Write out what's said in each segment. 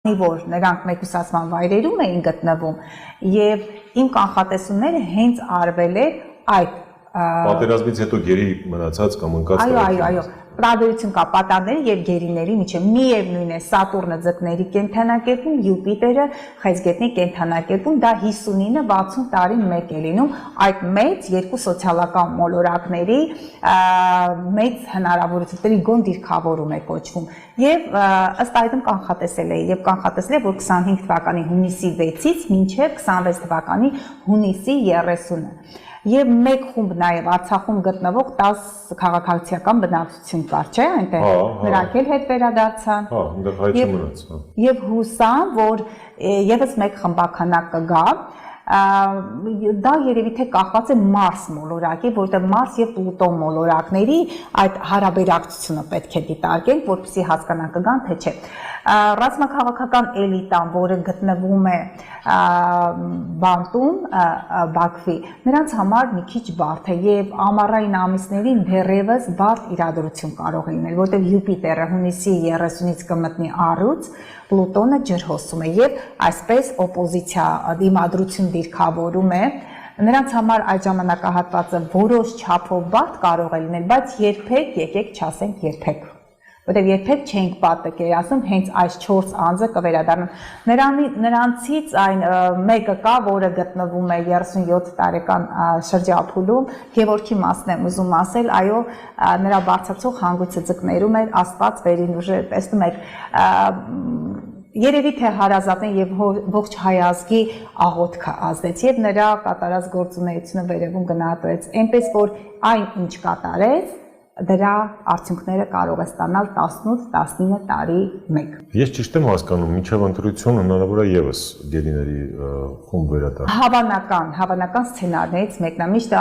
որ նրանք մեկուսացման վայրերում էին գտնվում եւ իմ կանխատեսումները հենց արվել էր այդ պատերազմից հետո գերի մնացած կամ ընկած այո տարբերություն կա պատանների եւ գերիների միջեւ միևնույն է Սատուրնը ձկների կենթանակերպում Յուպիտերը խեցգետնի կենթանակերպում դա 59-ը 60 տարին մեկ է լինում այդ մեծ երկու սոցիալական մոլորակների մեծ հնարավորությունների գոն դիրքավորում է կոչվում եւ ըստ այդմ կանխատեսել է եւ կանխատեսել է որ 25 թվականի հունիսի 6-ից մինչեւ 26 թվականի հունիսի 30-ը Եվ մեկ խումբ նաև Արցախում գտնվող 10 քաղաքացիական բնակչություն կար, չէ՞, այնտեղ նրանք էլ հետ վերադարձան։ Այնտեղ հայտնի մնաց։ Եվ հուսամ, որ եւս մեկ խմբականակ կգա, դա երևի թե կախված է Մարս մոլորակի, որտեղ Մարս եւ Պլուտոն մոլորակների այդ հարաբերակցությունը պետք է դիտարկենք, որպեսզի հասկանանք կգան թե չէ։ Ռազմաքաղաքական էլիտան, որը գտնվում է Բանտում, Բաքվի, նրանց համար մի քիչ բարդ է եւ ամառային ամիսներին դեռևս բարդ իրադրություն կարող է լինել, որտեղ Յուպիտերը հունիսի 30-ից կմտնի առյուծ, Պլուտոնը ջրհոսում է եւ այսպես օպոզիցիա դիմադրություն դիրքավորում է Նրանց համար այդ ժամանակահատվածը որոշ չափով բարդ կարող է լինել, բայց երբեք եկեք չասենք երբեք Որտեղ երբեք չենք պատկերացնում հենց այս 4 անձը կվերադառնան նրանցից այն մեկը կա, որը գտնվում է 37 տարեկան շրջափուլում, Գևորգի մասն եմ ուզում ասել, այո, նրա բարձրացող հանգույցը ձկներում էր, Աստված վերին ուժը, տեսնում եք, Երևի թե հարազատն եւ ողջ հայ ազգի աղոթքը ազդեց եւ նրա կատարած գործունեությունը վերևում գնահատվեց, այնպես որ այն ինչ կատարեց դրա արդյունքները կարող է ստանալ 18-19 տարի մեկ։ Ես ճիշտ եմ հասկանում, մինչև ընտրություն հնարավոր է եւս գերիների խումբ վերադառնալ։ Հավանական սցենարներից մեկն է, միշտ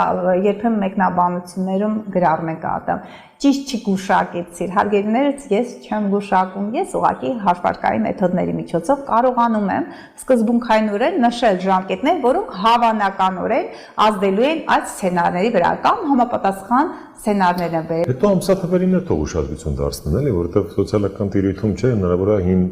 երբեմն մեկնաբանություններում գրառում ենք ատամ։ Ճիշտ չգուշակեցիր, հարգելիներս ես չեմ գուշակում, ես ուղղակի հարվածային մեթոդների միջոցով կարողանում եմ սկզբունքայինորեն նշել ժամկետներ, որոնք հավանականորեն ազդելու են այդ սցենարների վրա կամ համապատասխան սցենարներ են բերել։ Հետո ամսաթվերին է թող ուշադրություն դարձնել, էլի, որովհետև սոցիալական տիրույթում չէ, հնարավոր է հին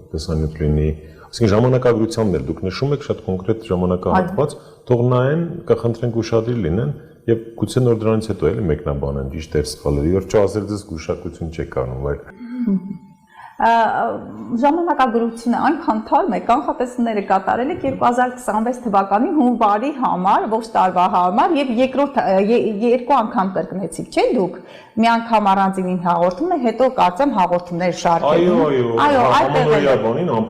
տեսանյութ լինի, այսինքն ժամանակագրությանն էլ դուք նշում եք շատ կոնկրետ ժամանակահատված, թող նայեն, կխնդրենք ուշադիր լինեն Եվ գուցե նոր դրանից հետո էլի մեկնաբանեն ճիշտ էր սխալը, վերջո ասել ձեզ գուշակություն չեք անում, այլ Ժամանակագրությունը այնքան թարմ է, կանխատեսումները կատարել եք 2026 թվականի հունվարի համար, ողջ տարվա համար եւ երկու անգամ կրկնեցիք, չէ՞ դուք։ Մի անգամ առանձին հաղորդում է, հետո կարծեմ հաղորդումներ շարքել։ Այո, այդտեղ